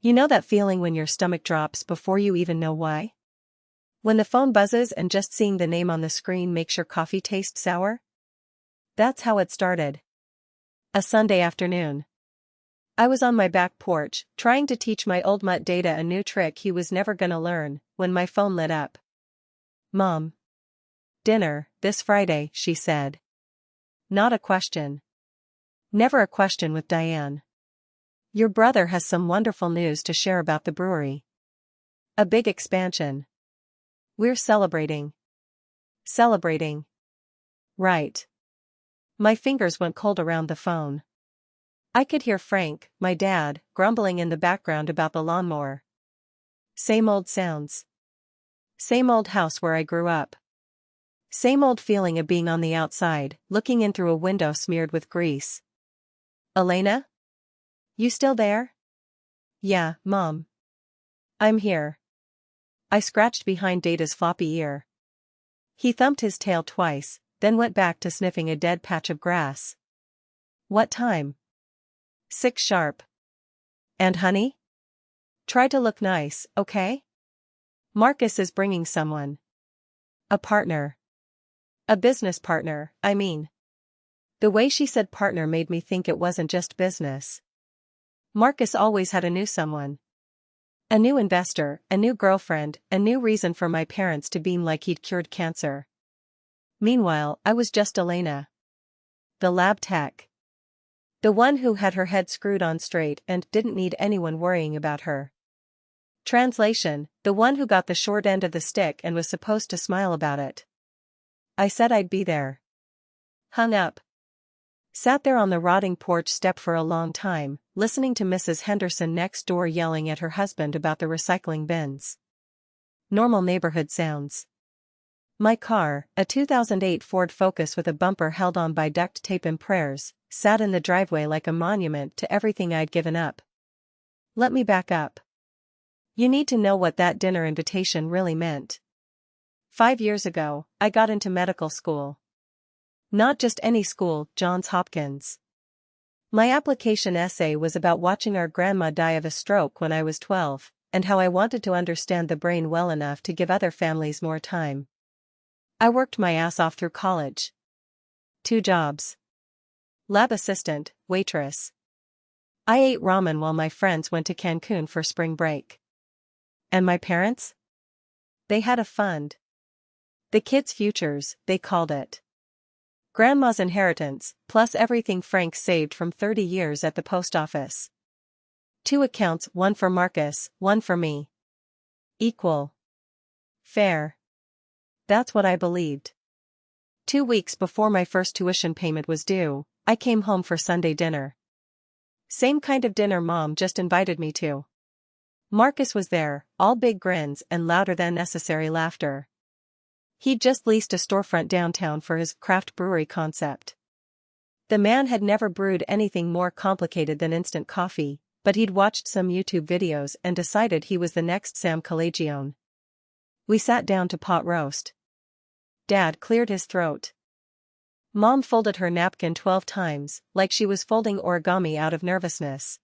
You know that feeling when your stomach drops before you even know why? When the phone buzzes and just seeing the name on the screen makes your coffee taste sour? That's how it started. A Sunday afternoon. I was on my back porch, trying to teach my old mutt Data a new trick he was never gonna learn, when my phone lit up. "Mom. Dinner, this Friday," she said. Not a question. Never a question with Diane. "Your brother has some wonderful news to share about the brewery. A big expansion. We're celebrating." Celebrating. Right. My fingers went cold around the phone. I could hear Frank, my dad, grumbling in the background about the lawnmower. Same old sounds. Same old house where I grew up. Same old feeling of being on the outside, looking in through a window smeared with grease. "Elena? You still there?" "Yeah, Mom. I'm here." I scratched behind Data's floppy ear. He thumped his tail twice, then went back to sniffing a dead patch of grass. "What time?" "6 sharp. And honey? Try to look nice, okay? Marcus is bringing someone. A partner. A business partner, I mean." The way she said partner made me think it wasn't just business. Marcus always had a new someone. A new investor, a new girlfriend, a new reason for my parents to beam like he'd cured cancer. Meanwhile, I was just Elena. The lab tech. The one who had her head screwed on straight and didn't need anyone worrying about her. Translation, the one who got the short end of the stick and was supposed to smile about it. I said I'd be there. Hung up. Sat there on the rotting porch step for a long time, listening to Mrs. Henderson next door yelling at her husband about the recycling bins. Normal neighborhood sounds. My car, a 2008 Ford Focus with a bumper held on by duct tape and prayers, sat in the driveway like a monument to everything I'd given up. Let me back up. You need to know what that dinner invitation really meant. 5 years ago, I got into medical school. Not just any school, Johns Hopkins. My application essay was about watching our grandma die of a stroke when I was 12, and how I wanted to understand the brain well enough to give other families more time. I worked my ass off through college. 2 jobs. Lab assistant, waitress. I ate ramen while my friends went to Cancun for spring break. And my parents? They had a fund. The kids' futures, they called it. Grandma's inheritance, plus everything Frank saved from 30 years at the post office. 2 accounts, one for Marcus, one for me. Equal. Fair. That's what I believed. 2 weeks before my first tuition payment was due, I came home for Sunday dinner. Same kind of dinner Mom just invited me to. Marcus was there, all big grins and louder than necessary laughter. He'd just leased a storefront downtown for his craft brewery concept. The man had never brewed anything more complicated than instant coffee, but he'd watched some YouTube videos and decided he was the next Sam Calagione. We sat down to pot roast. Dad cleared his throat. Mom folded her napkin 12 times, like she was folding origami out of nervousness.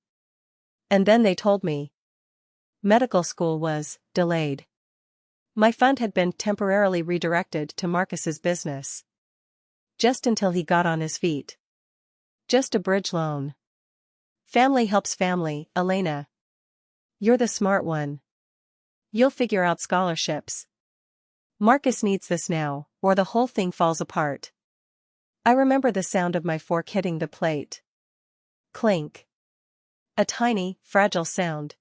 And then they told me. Medical school was delayed. My fund had been temporarily redirected to Marcus's business. Just until he got on his feet. Just a bridge loan. Family helps family, Elena. You're the smart one. You'll figure out scholarships. Marcus needs this now, or the whole thing falls apart. I remember the sound of my fork hitting the plate. Clink. A tiny, fragile sound.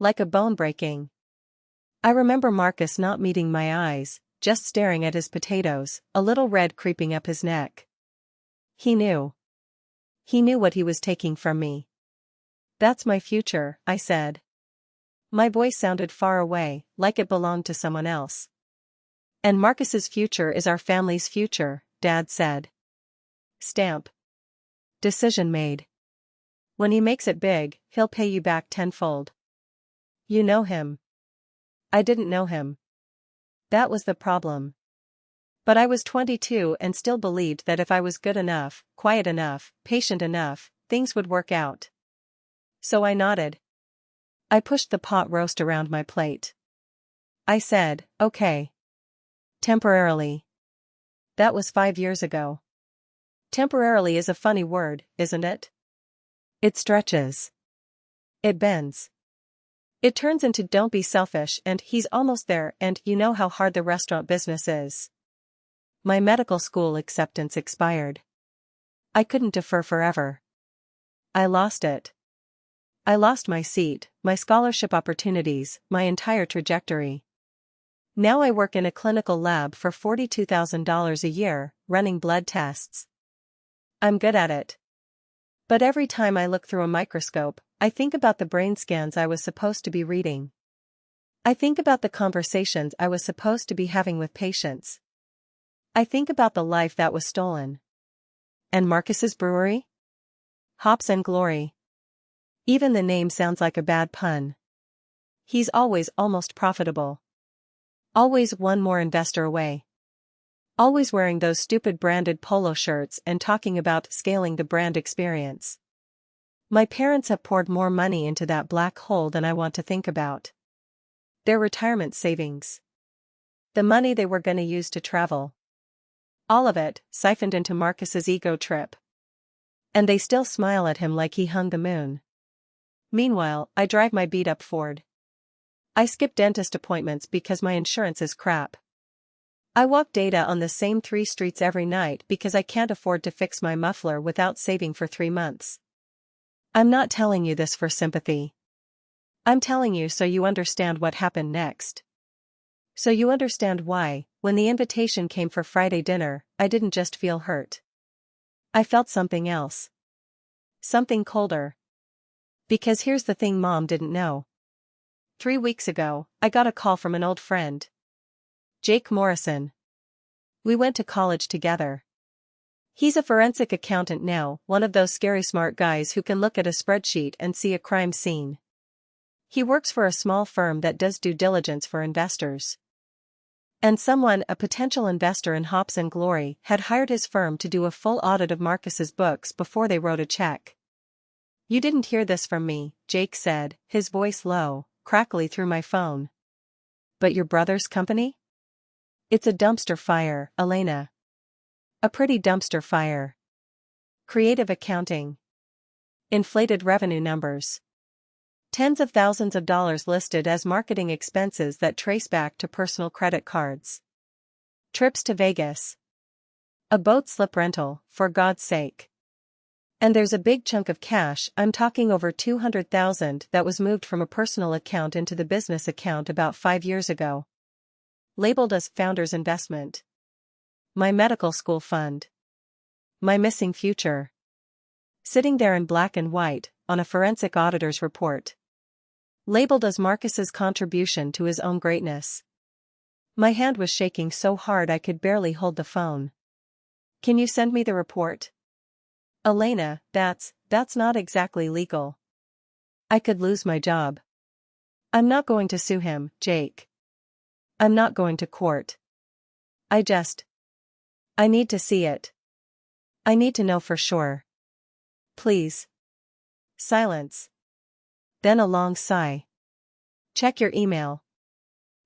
Like a bone breaking. I remember Marcus not meeting my eyes, just staring at his potatoes, a little red creeping up his neck. He knew. He knew what he was taking from me. That's my future, I said. My voice sounded far away, like it belonged to someone else. And Marcus's future is our family's future, Dad said. Stamp. Decision made. When he makes it big, he'll pay you back tenfold. You know him. I didn't know him. That was the problem. But I was 22 and still believed that if I was good enough, quiet enough, patient enough, things would work out. So I nodded. I pushed the pot roast around my plate. I said, okay. Temporarily. That was 5 years ago. Temporarily is a funny word, isn't it? It stretches. It bends. It turns into don't be selfish and he's almost there and you know how hard the restaurant business is. My medical school acceptance expired. I couldn't defer forever. I lost it. I lost my seat, my scholarship opportunities, my entire trajectory. Now I work in a clinical lab for $42,000 a year, running blood tests. I'm good at it. But every time I look through a microscope, I think about the brain scans I was supposed to be reading. I think about the conversations I was supposed to be having with patients. I think about the life that was stolen. And Marcus's brewery? Hops and Glory. Even the name sounds like a bad pun. He's always almost profitable. Always one more investor away. Always wearing those stupid branded polo shirts and talking about scaling the brand experience. My parents have poured more money into that black hole than I want to think about. Their retirement savings. The money they were gonna use to travel. All of it, siphoned into Marcus's ego trip. And they still smile at him like he hung the moon. Meanwhile, I drive my beat-up Ford. I skip dentist appointments because my insurance is crap. I walk data on the same 3 streets every night because I can't afford to fix my muffler without saving for 3 months. I'm not telling you this for sympathy. I'm telling you so you understand what happened next. So you understand why, when the invitation came for Friday dinner, I didn't just feel hurt. I felt something else. Something colder. Because here's the thing Mom didn't know. 3 weeks ago, I got a call from an old friend. Jake Morrison. We went to college together. He's a forensic accountant now, one of those scary smart guys who can look at a spreadsheet and see a crime scene. He works for a small firm that does due diligence for investors. And someone, a potential investor in Hops and Glory, had hired his firm to do a full audit of Marcus's books before they wrote a check. You didn't hear this from me, Jake said, his voice low, crackly through my phone. But your brother's company? It's a dumpster fire, Elena. A pretty dumpster fire. Creative accounting. Inflated revenue numbers. Tens of thousands of dollars listed as marketing expenses that trace back to personal credit cards. Trips to Vegas. A boat slip rental, for God's sake. And there's a big chunk of cash, I'm talking over $200,000, that was moved from a personal account into the business account about 5 years ago. Labeled as founder's investment. My medical school fund. My missing future. Sitting there in black and white, on a forensic auditor's report. Labeled as Marcus's contribution to his own greatness. My hand was shaking so hard I could barely hold the phone. Can you send me the report? Elena, that's not exactly legal. I could lose my job. I'm not going to sue him, Jake. I'm not going to court. I need to see it. I need to know for sure. Please. Silence. Then a long sigh. Check your email.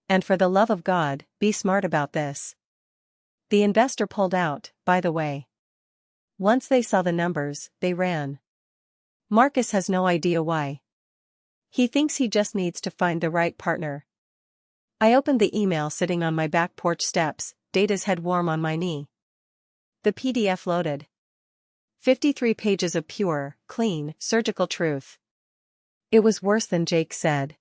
And for the love of God, be smart about this. The investor pulled out, by the way. Once they saw the numbers, they ran. Marcus has no idea why. He thinks he just needs to find the right partner. I opened the email sitting on my back porch steps, Data's head warm on my knee. The PDF loaded. 53 pages of pure, clean, surgical truth. It was worse than Jake said.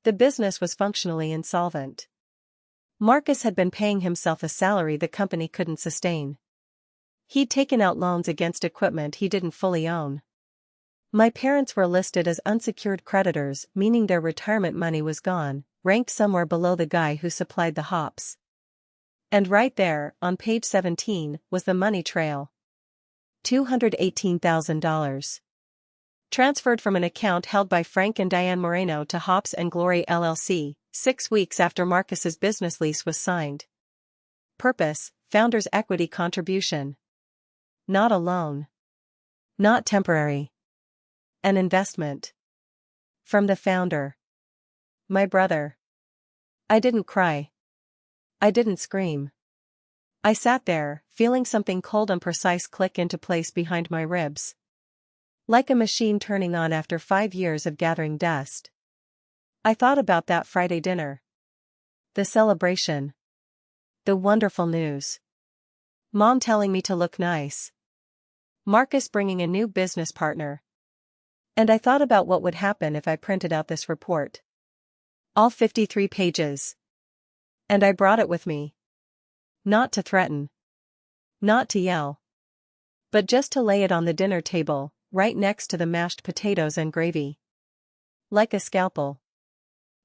The business was functionally insolvent. Marcus had been paying himself a salary the company couldn't sustain. He'd taken out loans against equipment he didn't fully own. My parents were listed as unsecured creditors, meaning their retirement money was gone, ranked somewhere below the guy who supplied the hops. And right there, on page 17, was the money trail. $218,000. Transferred from an account held by Frank and Diane Moreno to Hops and Glory LLC, 6 weeks after Marcus's business lease was signed. Purpose, founder's equity contribution. Not a loan. Not temporary. An investment. From the founder. My brother. I didn't cry. I didn't scream. I sat there, feeling something cold and precise click into place behind my ribs. Like a machine turning on after 5 years of gathering dust. I thought about that Friday dinner. The celebration. The wonderful news. Mom telling me to look nice. Marcus bringing a new business partner. And I thought about what would happen if I printed out this report. All 53 pages. And I brought it with me. Not to threaten. Not to yell. But just to lay it on the dinner table, right next to the mashed potatoes and gravy. Like a scalpel.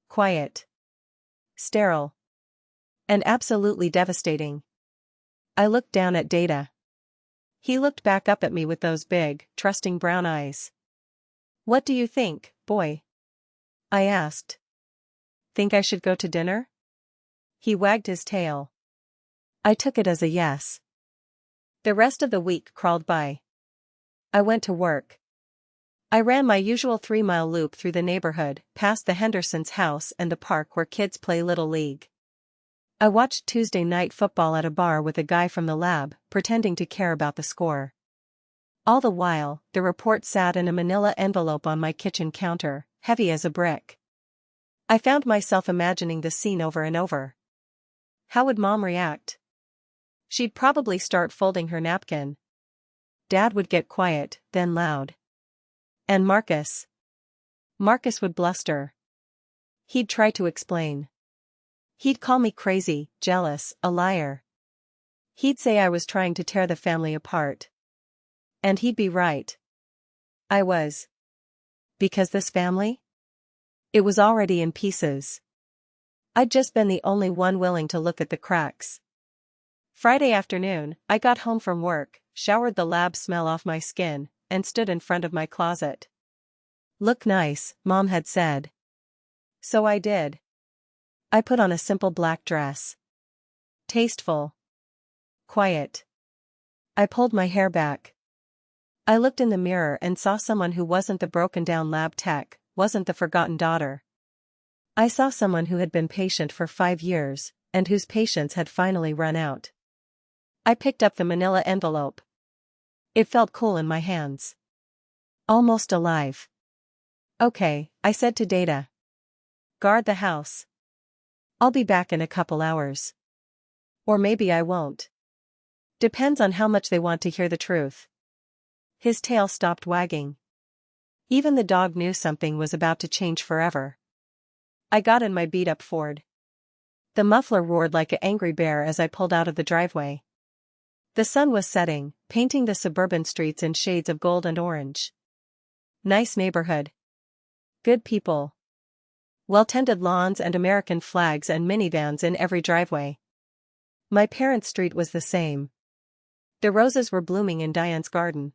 Quiet. Sterile. And absolutely devastating. I looked down at Data. He looked back up at me with those big, trusting brown eyes. What do you think, boy? I asked. Think I should go to dinner? He wagged his tail. I took it as a yes. The rest of the week crawled by. I went to work. I ran my usual 3-mile loop through the neighborhood, past the Hendersons' house and the park where kids play Little League. I watched Tuesday night football at a bar with a guy from the lab, pretending to care about the score. All the while, the report sat in a manila envelope on my kitchen counter, heavy as a brick. I found myself imagining the scene over and over. How would Mom react? She'd probably start folding her napkin. Dad would get quiet, then loud. And Marcus? Marcus would bluster. He'd try to explain. He'd call me crazy, jealous, a liar. He'd say I was trying to tear the family apart. And he'd be right. I was. Because this family? It was already in pieces. I'd just been the only one willing to look at the cracks. Friday afternoon, I got home from work, showered the lab smell off my skin, and stood in front of my closet. Look nice, Mom had said. So I did. I put on a simple black dress. Tasteful. Quiet. I pulled my hair back. I looked in the mirror and saw someone who wasn't the broken-down lab tech, wasn't the forgotten daughter. I saw someone who had been patient for 5 years, and whose patience had finally run out. I picked up the manila envelope. It felt cool in my hands. Almost alive. Okay, I said to Data. Guard the house. I'll be back in a couple hours. Or maybe I won't. Depends on how much they want to hear the truth. His tail stopped wagging. Even the dog knew something was about to change forever. I got in my beat-up Ford. The muffler roared like an angry bear as I pulled out of the driveway. The sun was setting, painting the suburban streets in shades of gold and orange. Nice neighborhood. Good people. Well-tended lawns and American flags and minivans in every driveway. My parents' street was the same. The roses were blooming in Diane's garden.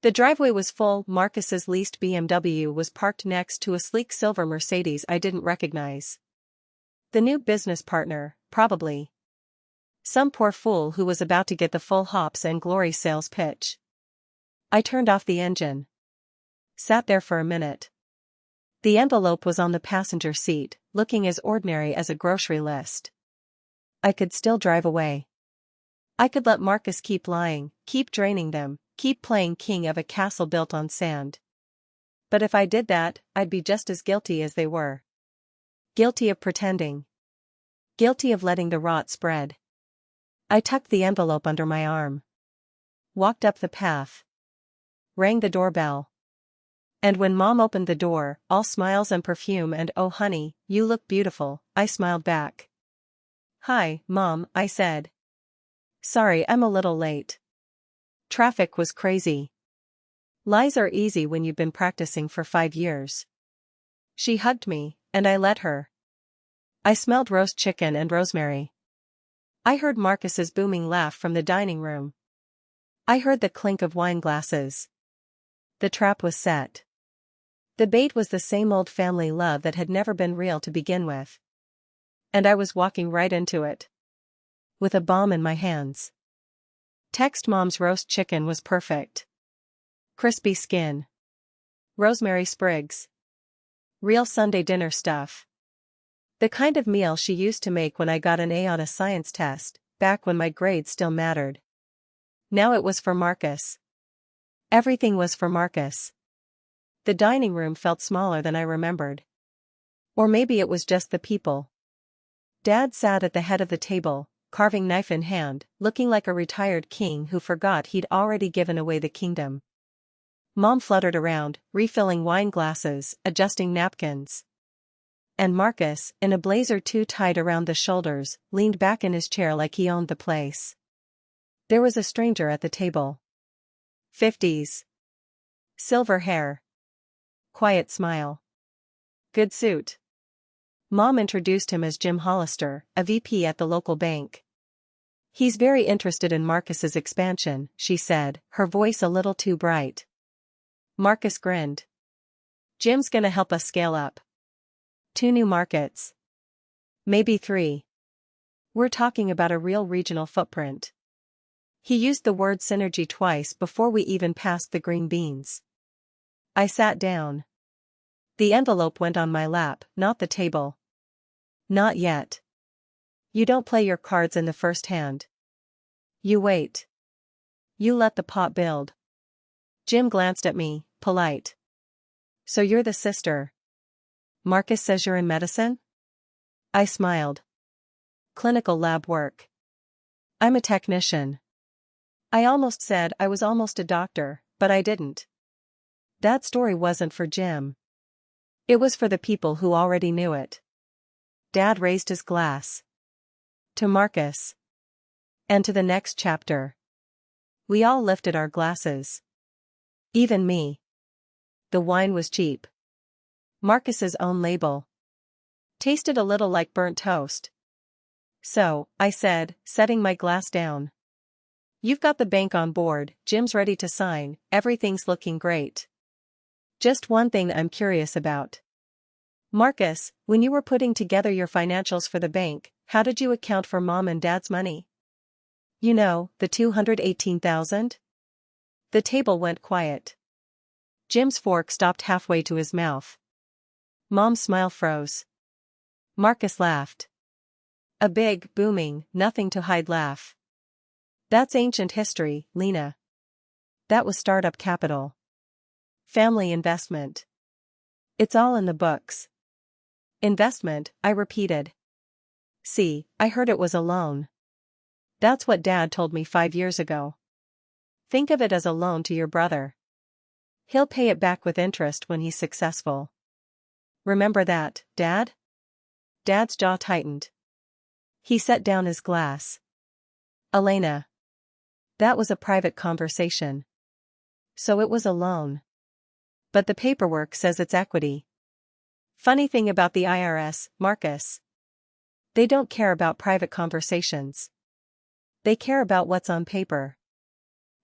The driveway was full. Marcus's leased BMW was parked next to a sleek silver Mercedes I didn't recognize. The new business partner, probably. Some poor fool who was about to get the full hops and glory sales pitch. I turned off the engine. Sat there for a minute. The envelope was on the passenger seat, looking as ordinary as a grocery list. I could still drive away. I could let Marcus keep lying, keep draining them, keep playing king of a castle built on sand. But if I did that, I'd be just as guilty as they were. Guilty of pretending. Guilty of letting the rot spread. I tucked the envelope under my arm. Walked up the path. Rang the doorbell. And when Mom opened the door, all smiles and perfume and "Oh honey, you look beautiful," I smiled back. "Hi, Mom," I said. "Sorry I'm a little late. Traffic was crazy." Lies are easy when you've been practicing for 5 years. She hugged me, and I let her. I smelled roast chicken and rosemary. I heard Marcus's booming laugh from the dining room. I heard the clink of wine glasses. The trap was set. The bait was the same old family love that had never been real to begin with. And I was walking right into it. With a bomb in my hands. Text Mom's roast chicken was perfect. Crispy skin. Rosemary sprigs. Real Sunday dinner stuff. The kind of meal she used to make when I got an A on a science test, back when my grades still mattered. Now it was for Marcus. Everything was for Marcus. The dining room felt smaller than I remembered. Or maybe it was just the people. Dad sat at the head of the table, carving knife in hand, looking like a retired king who forgot he'd already given away the kingdom. Mom fluttered around, refilling wine glasses, adjusting napkins. And Marcus, in a blazer too tight around the shoulders, leaned back in his chair like he owned the place. There was a stranger at the table. 50s. Silver hair. Quiet smile. Good suit. Mom introduced him as Jim Hollister, a VP at the local bank. He's very interested in Marcus's expansion, she said, her voice a little too bright. Marcus grinned. Jim's gonna help us scale up. 2 new markets. Maybe 3. We're talking about a real regional footprint. He used the word synergy twice before we even passed the green beans. I sat down. The envelope went on my lap, not the table. Not yet. You don't play your cards in the first hand. You wait. You let the pot build. Jim glanced at me, polite. So you're the sister. Marcus says you're in medicine? I smiled. Clinical lab work. I'm a technician. I almost said I was almost a doctor, but I didn't. That story wasn't for Jim. It was for the people who already knew it. Dad raised his glass. To Marcus. And to the next chapter. We all lifted our glasses. Even me. The wine was cheap. Marcus's own label. Tasted a little like burnt toast. So, I said, setting my glass down. You've got the bank on board, Jim's ready to sign, everything's looking great. Just one thing I'm curious about. Marcus, when you were putting together your financials for the bank, how did you account for Mom and Dad's money? You know, the $218,000? The table went quiet. Jim's fork stopped halfway to his mouth. Mom's smile froze. Marcus laughed. A big, booming, nothing-to-hide laugh. That's ancient history, Lena. That was startup capital. Family investment. It's all in the books. Investment, I repeated. See, I heard it was a loan. That's what Dad told me 5 years ago. Think of it as a loan to your brother. He'll pay it back with interest when he's successful. Remember that, Dad? Dad's jaw tightened. He set down his glass. Elena. That was a private conversation. So it was a loan. But the paperwork says it's equity. Funny thing about the IRS, Marcus. They don't care about private conversations. They care about what's on paper.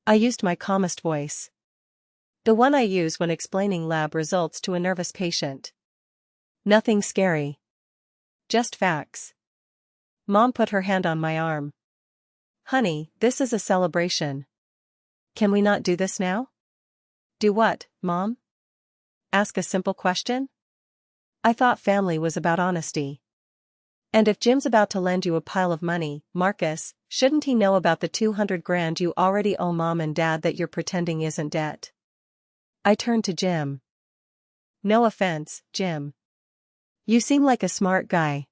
I used my calmest voice. The one I use when explaining lab results to a nervous patient. Nothing scary. Just facts. Mom put her hand on my arm. Honey, this is a celebration. Can we not do this now? Do what, Mom? Ask a simple question? I thought family was about honesty. And if Jim's about to lend you a pile of money, Marcus, shouldn't he know about the $200,000 you already owe Mom and Dad that you're pretending isn't debt? I turned to Jim. No offense, Jim. You seem like a smart guy.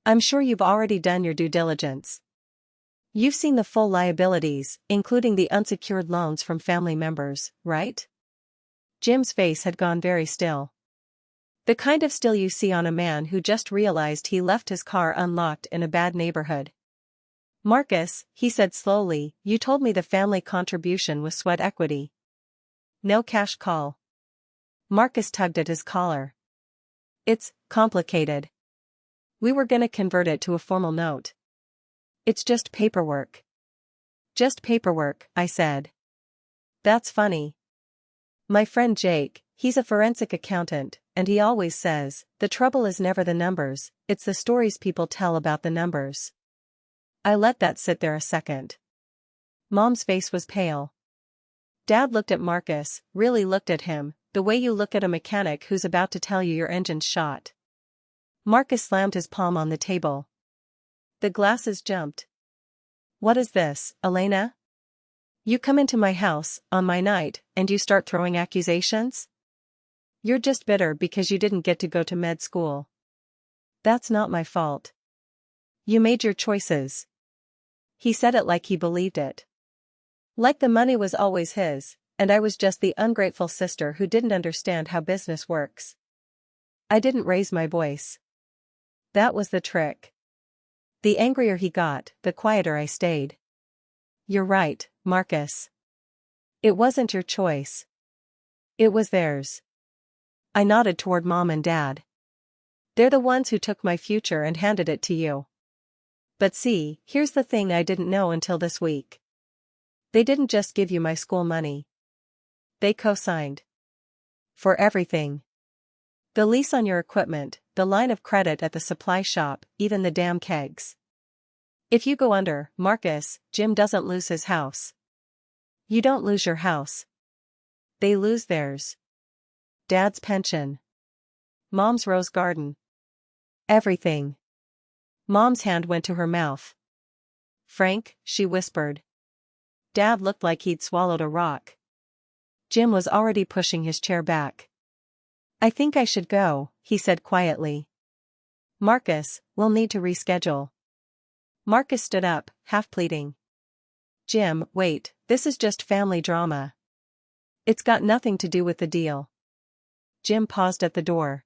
I'm sure you've already done your due diligence. You've seen the full liabilities, including the unsecured loans from family members, right? Jim's face had gone very still. The kind of still you see on a man who just realized he left his car unlocked in a bad neighborhood. Marcus, he said slowly, you told me the family contribution was sweat equity. No cash call. Marcus tugged at his collar. It's complicated. We were gonna convert it to a formal note. It's just paperwork. Just paperwork, I said. That's funny. My friend Jake, he's a forensic accountant, and he always says, the trouble is never the numbers, it's the stories people tell about the numbers. I let that sit there a second. Mom's face was pale. Dad looked at Marcus, really looked at him, the way you look at a mechanic who's about to tell you your engine's shot. Marcus slammed his palm on the table. The glasses jumped. What is this, Elena? You come into my house, on my night, and you start throwing accusations? You're just bitter because you didn't get to go to med school. That's not my fault. You made your choices. He said it like he believed it. Like the money was always his, and I was just the ungrateful sister who didn't understand how business works. I didn't raise my voice. That was the trick. The angrier he got, the quieter I stayed. You're right, Marcus. It wasn't your choice. It was theirs. I nodded toward Mom and Dad. They're the ones who took my future and handed it to you. But see, here's the thing I didn't know until this week. They didn't just give you my school money. They co-signed. For everything. The lease on your equipment, the line of credit at the supply shop, even the damn kegs. If you go under, Marcus, Jim doesn't lose his house. You don't lose your house. They lose theirs. Dad's pension. Mom's rose garden. Everything. Mom's hand went to her mouth. Frank, she whispered. Dad looked like he'd swallowed a rock. Jim was already pushing his chair back. I think I should go, he said quietly. Marcus, we'll need to reschedule. Marcus stood up, half pleading. Jim, wait, this is just family drama. It's got nothing to do with the deal. Jim paused at the door.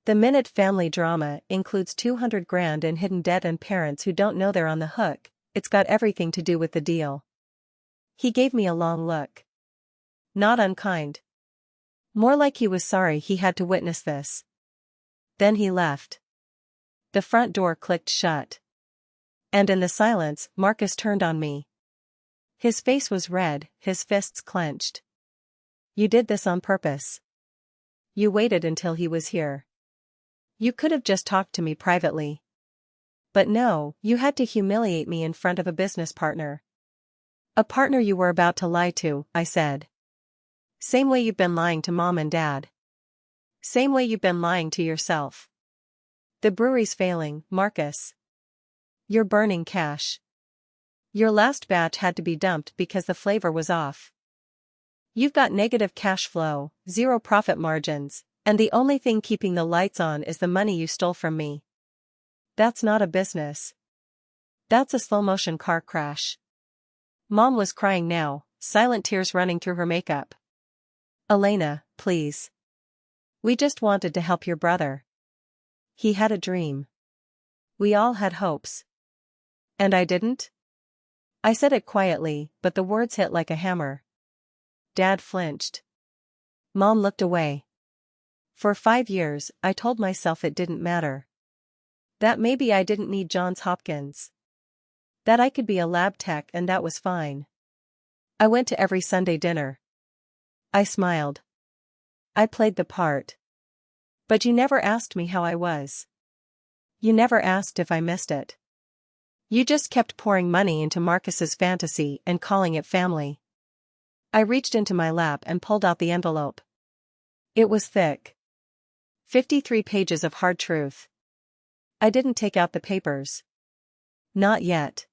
The minute family drama includes 200 grand in hidden debt and parents who don't know they're on the hook, it's got everything to do with the deal. He gave me a long look. Not unkind. More like he was sorry he had to witness this. Then he left. The front door clicked shut. And in the silence, Marcus turned on me. His face was red, his fists clenched. You did this on purpose. You waited until he was here. You could have just talked to me privately. But no, you had to humiliate me in front of a business partner. A partner you were about to lie to, I said. Same way you've been lying to Mom and Dad. Same way you've been lying to yourself. The brewery's failing, Marcus. You're burning cash. Your last batch had to be dumped because the flavor was off. You've got negative cash flow, zero profit margins, and the only thing keeping the lights on is the money you stole from me. That's not a business. That's a slow-motion car crash. Mom was crying now, silent tears running through her makeup. Elena, please. We just wanted to help your brother. He had a dream. We all had hopes. And I didn't? I said it quietly, but the words hit like a hammer. Dad flinched. Mom looked away. For 5 years, I told myself it didn't matter. That maybe I didn't need Johns Hopkins. That I could be a lab tech and that was fine. I went to every Sunday dinner. I smiled. I played the part. But you never asked me how I was. You never asked if I missed it. You just kept pouring money into Marcus's fantasy and calling it family. I reached into my lap and pulled out the envelope. It was thick. 53 pages of hard truth. I didn't take out the papers. Not yet.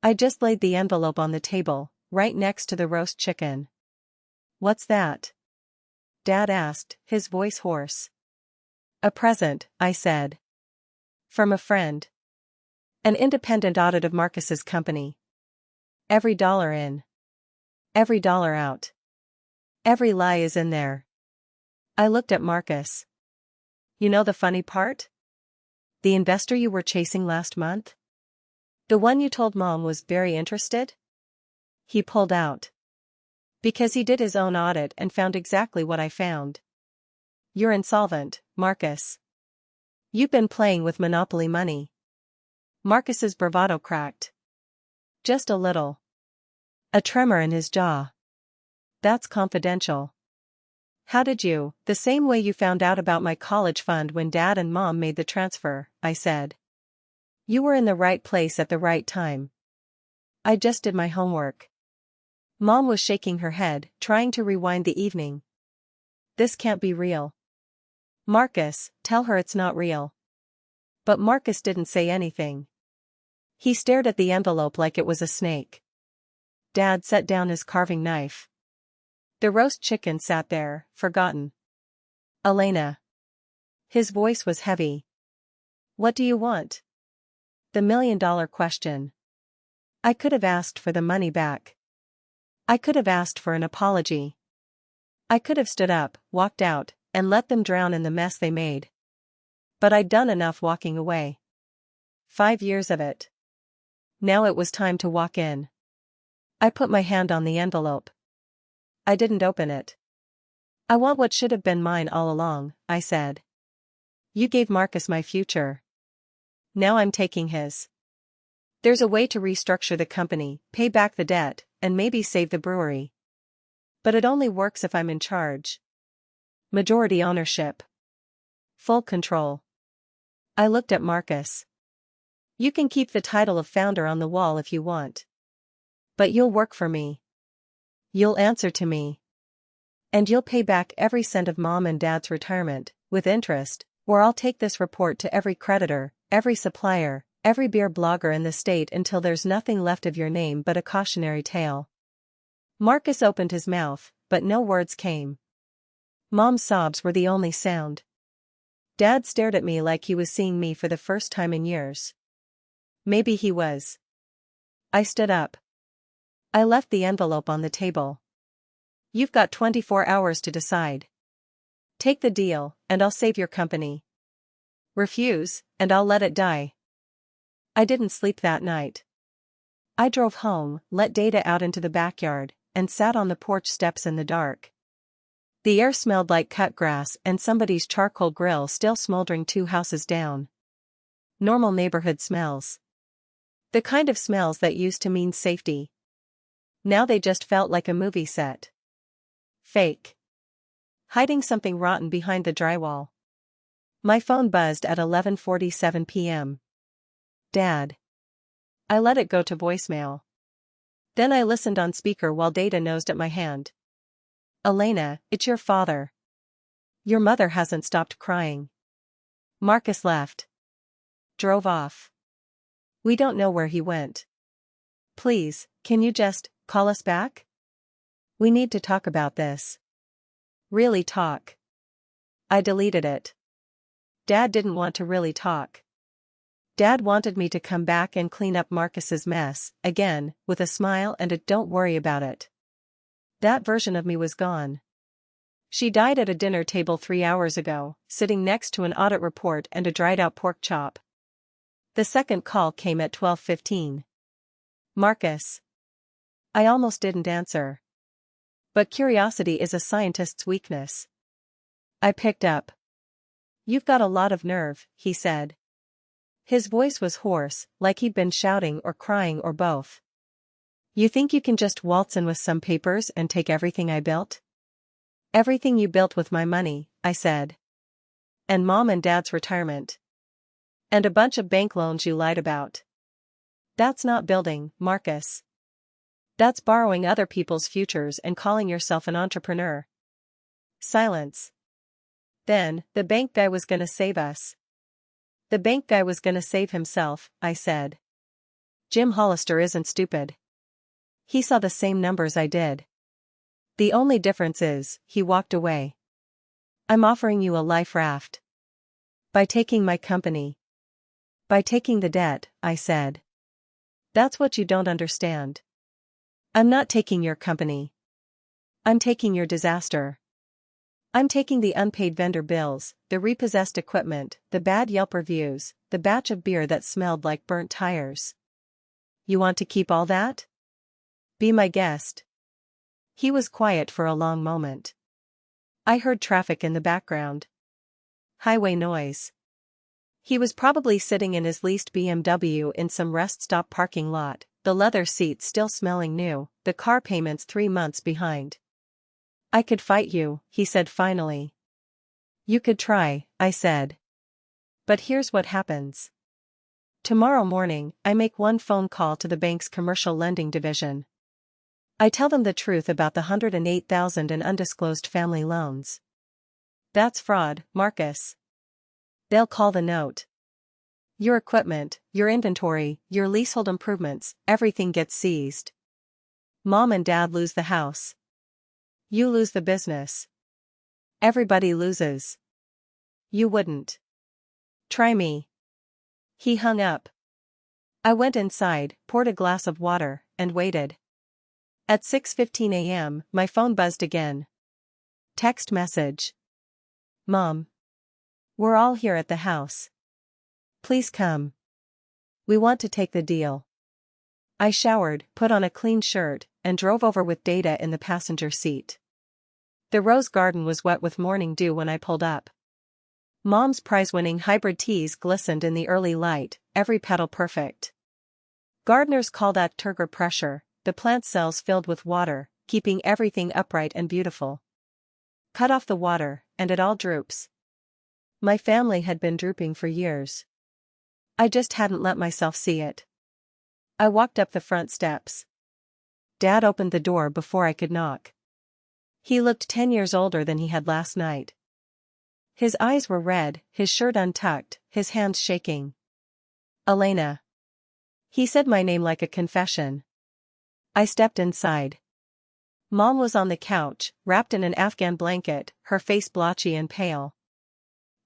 I just laid the envelope on the table, right next to the roast chicken. What's that? Dad asked, his voice hoarse. A present, I said. From a friend. An independent audit of Marcus's company. Every dollar in. Every dollar out. Every lie is in there. I looked at Marcus. You know the funny part? The investor you were chasing last month? The one you told Mom was very interested? He pulled out. Because he did his own audit and found exactly what I found. You're insolvent, Marcus. You've been playing with monopoly money. Marcus's bravado cracked. Just a little. A tremor in his jaw. That's confidential. How did you, the same way you found out about my college fund when Dad and Mom made the transfer, I said. You were in the right place at the right time. I just did my homework. Mom was shaking her head, trying to rewind the evening. This can't be real. Marcus, tell her it's not real. But Marcus didn't say anything. He stared at the envelope like it was a snake. Dad set down his carving knife. The roast chicken sat there, forgotten. Elena. His voice was heavy. What do you want? The million-dollar question. I could have asked for the money back. I could have asked for an apology. I could have stood up, walked out, and let them drown in the mess they made. But I'd done enough walking away. 5 years of it. Now it was time to walk in. I put my hand on the envelope. I didn't open it. I want what should have been mine all along, I said. You gave Marcus my future. Now I'm taking his. There's a way to restructure the company, pay back the debt, and maybe save the brewery. But it only works if I'm in charge. Majority ownership. Full control. I looked at Marcus. You can keep the title of founder on the wall if you want. But you'll work for me. You'll answer to me. And you'll pay back every cent of Mom and Dad's retirement, with interest, or I'll take this report to every creditor, every supplier, every beer blogger in the state until there's nothing left of your name but a cautionary tale. Marcus opened his mouth, but no words came. Mom's sobs were the only sound. Dad stared at me like he was seeing me for the first time in years. Maybe he was. I stood up. I left the envelope on the table. You've got 24 hours to decide. Take the deal, and I'll save your company. Refuse, and I'll let it die. I didn't sleep that night. I drove home, let Data out into the backyard, and sat on the porch steps in the dark. The air smelled like cut grass and somebody's charcoal grill still smoldering 2 houses down. Normal neighborhood smells. The kind of smells that used to mean safety. Now they just felt like a movie set. Fake. Hiding something rotten behind the drywall. My phone buzzed at 11:47 p.m. Dad. I let it go to voicemail. Then I listened on speaker while Data nosed at my hand. Elena, it's your father. Your mother hasn't stopped crying. Marcus left. Drove off. We don't know where he went. Please, can you just call us back? We need to talk about this. Really talk. I deleted it. Dad didn't want to really talk. Dad wanted me to come back and clean up Marcus's mess, again, with a smile and a "don't worry about it." That version of me was gone. She died at a dinner table 3 hours ago, sitting next to an audit report and a dried-out pork chop. The second call came at 12:15. Marcus. I almost didn't answer. But curiosity is a scientist's weakness. I picked up. You've got a lot of nerve, he said. His voice was hoarse, like he'd been shouting or crying or both. You think you can just waltz in with some papers and take everything I built? Everything you built with my money, I said. And Mom and Dad's retirement. And a bunch of bank loans you lied about. That's not building, Marcus. That's borrowing other people's futures and calling yourself an entrepreneur. Silence. Then, the bank guy was gonna save us. The bank guy was gonna save himself, I said. Jim Hollister isn't stupid. He saw the same numbers I did. The only difference is, he walked away. I'm offering you a life raft. By taking my company. By taking the debt, I said. That's what you don't understand. I'm not taking your company. I'm taking your disaster. I'm taking the unpaid vendor bills, the repossessed equipment, the bad Yelp reviews, the batch of beer that smelled like burnt tires. You want to keep all that? Be my guest. He was quiet for a long moment. I heard traffic in the background. Highway noise. He was probably sitting in his leased BMW in some rest stop parking lot, the leather seats still smelling new, the car payments 3 months behind. I could fight you, he said finally. You could try, I said. But here's what happens. Tomorrow morning, I make one phone call to the bank's commercial lending division. I tell them the truth about the $108,000 in undisclosed family loans. That's fraud, Marcus. They'll call the note. Your equipment, your inventory, your leasehold improvements, everything gets seized. Mom and Dad lose the house. You lose the business. Everybody loses. You wouldn't. Try me. He hung up. I went inside, poured a glass of water, and waited. At 6:15 a.m., my phone buzzed again. Text message. Mom. We're all here at the house. Please come. We want to take the deal. I showered, put on a clean shirt, and drove over with Data in the passenger seat. The rose garden was wet with morning dew when I pulled up. Mom's prize-winning hybrid teas glistened in the early light, every petal perfect. Gardeners call that turgor pressure, the plant cells filled with water, keeping everything upright and beautiful. Cut off the water, and it all droops. My family had been drooping for years. I just hadn't let myself see it. I walked up the front steps. Dad opened the door before I could knock. He looked 10 years older than he had last night. His eyes were red, his shirt untucked, his hands shaking. Elena. He said my name like a confession. I stepped inside. Mom was on the couch, wrapped in an Afghan blanket, her face blotchy and pale.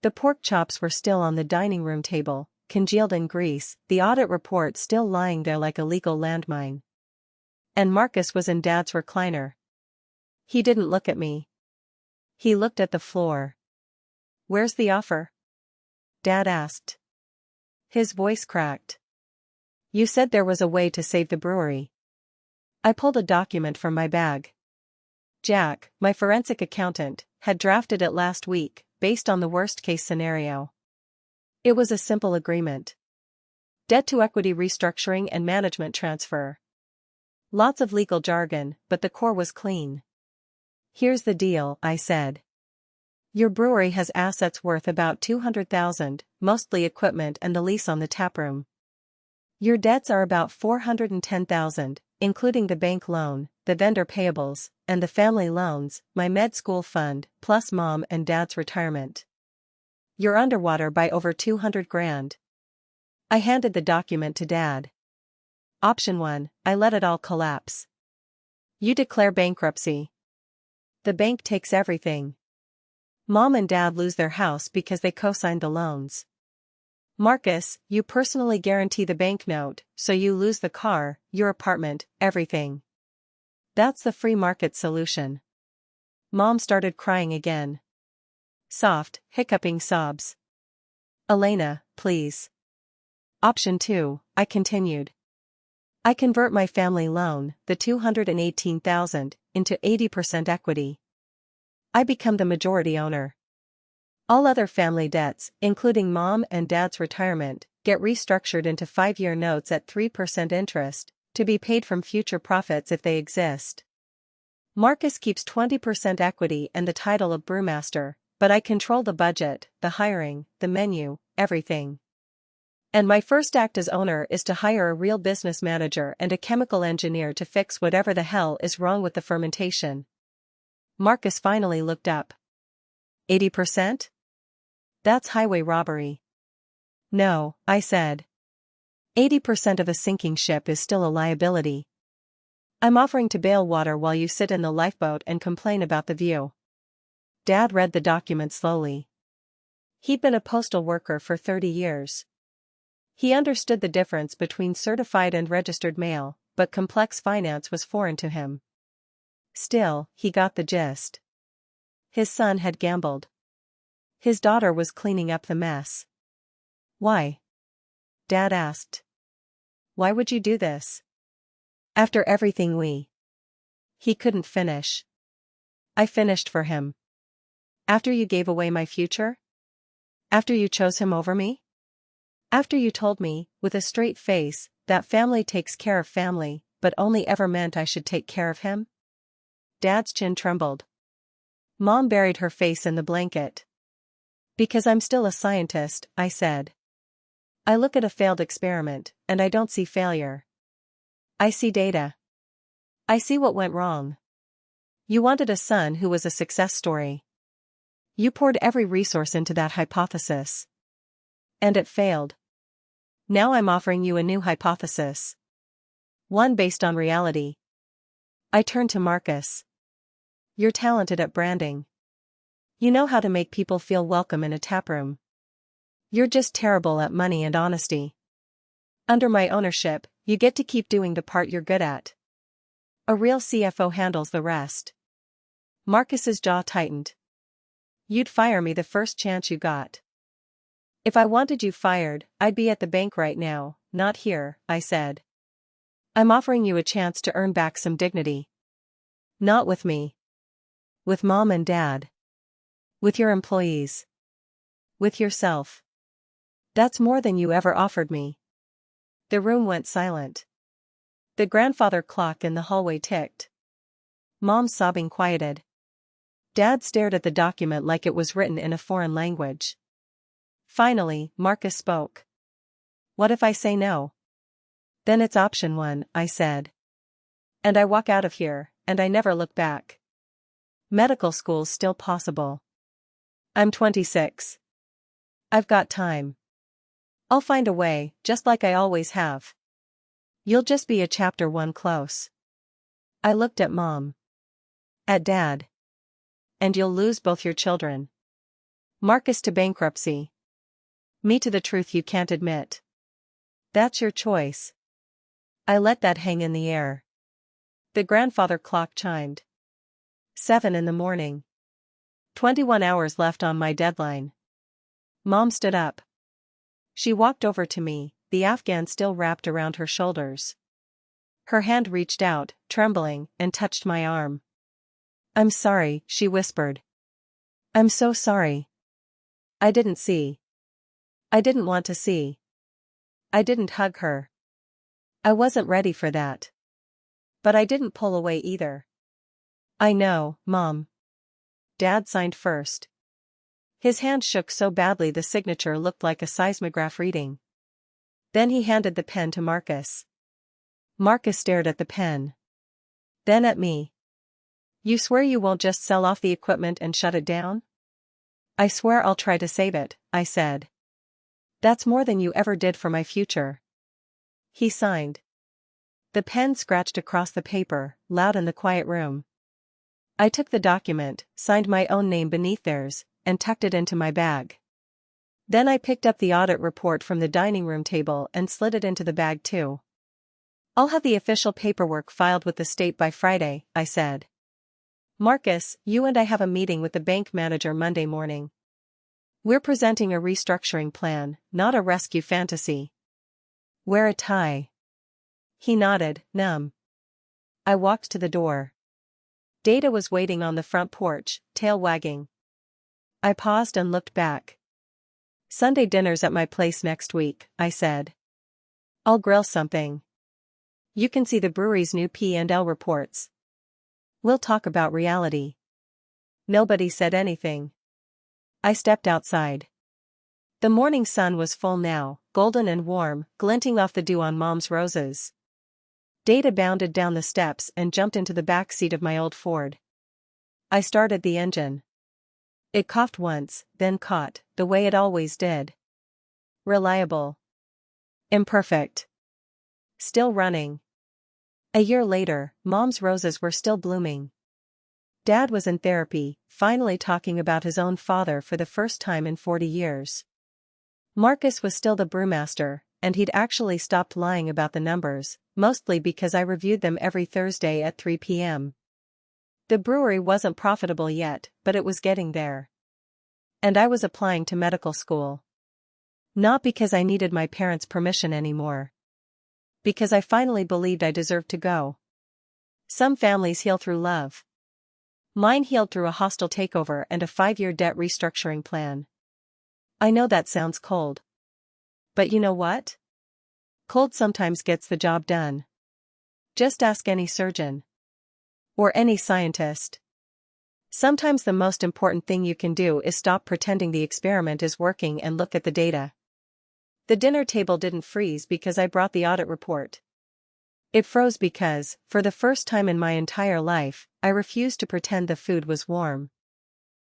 The pork chops were still on the dining room table, congealed in grease, the audit report still lying there like a legal landmine. And Marcus was in Dad's recliner. He didn't look at me. He looked at the floor. Where's the offer? Dad asked. His voice cracked. You said there was a way to save the brewery. I pulled a document from my bag. Jack, my forensic accountant, had drafted it last week, based on the worst-case scenario. It was a simple agreement. Debt-to-equity restructuring and management transfer. Lots of legal jargon, but the core was clean. Here's the deal, I said. Your brewery has assets worth about $200,000, mostly equipment and the lease on the taproom. Your debts are about $410,000, including the bank loan, the vendor payables, and the family loans, my med school fund, plus Mom and Dad's retirement. You're underwater by over $200,000. I handed the document to Dad. Option 1, I let it all collapse. You declare bankruptcy. The bank takes everything. Mom and Dad lose their house because they co-signed the loans. Marcus, you personally guarantee the banknote, so you lose the car, your apartment, everything. That's the free market solution. Mom started crying again. Soft, hiccuping sobs. Elena, please. Option 2, I continued. I convert my family loan, the $218,000, into 80% equity. I become the majority owner. All other family debts, including Mom and Dad's retirement, get restructured into 5-year notes at 3% interest, to be paid from future profits if they exist. Marcus keeps 20% equity and the title of brewmaster, but I control the budget, the hiring, the menu, everything. And my first act as owner is to hire a real business manager and a chemical engineer to fix whatever the hell is wrong with the fermentation. Marcus finally looked up. 80%? That's highway robbery. No, I said. 80% of a sinking ship is still a liability. I'm offering to bail water while you sit in the lifeboat and complain about the view. Dad read the document slowly. He'd been a postal worker for 30 years. He understood the difference between certified and registered mail, but complex finance was foreign to him. Still, he got the gist. His son had gambled. His daughter was cleaning up the mess. Why? Dad asked. Why would you do this? After everything He couldn't finish. I finished for him. After you gave away my future? After you chose him over me? After you told me, with a straight face, that family takes care of family, but only ever meant I should take care of him? Dad's chin trembled. Mom buried her face in the blanket. Because I'm still a scientist, I said. I look at a failed experiment, and I don't see failure. I see data. I see what went wrong. You wanted a son who was a success story. You poured every resource into that hypothesis. And it failed. Now I'm offering you a new hypothesis. One based on reality. I turned to Marcus. You're talented at branding. You know how to make people feel welcome in a taproom. You're just terrible at money and honesty. Under my ownership, you get to keep doing the part you're good at. A real CFO handles the rest. Marcus's jaw tightened. You'd fire me the first chance you got. If I wanted you fired, I'd be at the bank right now, not here, I said. I'm offering you a chance to earn back some dignity. Not with me. With Mom and Dad. With your employees. With yourself. That's more than you ever offered me. The room went silent. The grandfather clock in the hallway ticked. Mom's sobbing quieted. Dad stared at the document like it was written in a foreign language. Finally, Marcus spoke. What if I say no? Then it's option 1, I said. And I walk out of here, and I never look back. Medical school's still possible. I'm 26. I've got time. I'll find a way, just like I always have. You'll just be a chapter 1 close. I looked at Mom. At Dad. And you'll lose both your children. Marcus to bankruptcy. Me to the truth you can't admit. That's your choice. I let that hang in the air. The grandfather clock chimed. 7 in the morning. 21 hours left on my deadline. Mom stood up. She walked over to me, the Afghan still wrapped around her shoulders. Her hand reached out, trembling, and touched my arm. I'm sorry, she whispered. I'm so sorry. I didn't see. I didn't want to see. I didn't hug her. I wasn't ready for that. But I didn't pull away either. I know, Mom. Dad signed first. His hand shook so badly the signature looked like a seismograph reading. Then he handed the pen to Marcus. Marcus stared at the pen. Then at me. You swear you won't just sell off the equipment and shut it down? I swear I'll try to save it, I said. That's more than you ever did for my future. He signed. The pen scratched across the paper, loud in the quiet room. I took the document, signed my own name beneath theirs, and tucked it into my bag. Then I picked up the audit report from the dining room table and slid it into the bag too. I'll have the official paperwork filed with the state by Friday, I said. Marcus, you and I have a meeting with the bank manager Monday morning. We're presenting a restructuring plan, not a rescue fantasy. Wear a tie. He nodded, numb. I walked to the door. Data was waiting on the front porch, tail wagging. I paused and looked back. Sunday dinner's at my place next week, I said. I'll grill something. You can see the brewery's new P&L reports. We'll talk about reality. Nobody said anything. I stepped outside. The morning sun was full now, golden and warm, glinting off the dew on Mom's roses. Data bounded down the steps and jumped into the back seat of my old Ford. I started the engine. It coughed once, then caught, the way it always did. Reliable. Imperfect. Still running. A year later, Mom's roses were still blooming. Dad was in therapy, finally talking about his own father for the first time in 40 years. Marcus was still the brewmaster, and he'd actually stopped lying about the numbers, mostly because I reviewed them every Thursday at 3 p.m. The brewery wasn't profitable yet, but it was getting there. And I was applying to medical school. Not because I needed my parents' permission anymore. Because I finally believed I deserved to go. Some families heal through love. Mine healed through a hostile takeover and a 5-year debt restructuring plan. I know that sounds cold. But you know what? Cold sometimes gets the job done. Just ask any surgeon. Or any scientist. Sometimes the most important thing you can do is stop pretending the experiment is working and look at the data. The dinner table didn't freeze because I brought the audit report. It froze because, for the first time in my entire life, I refused to pretend the food was warm.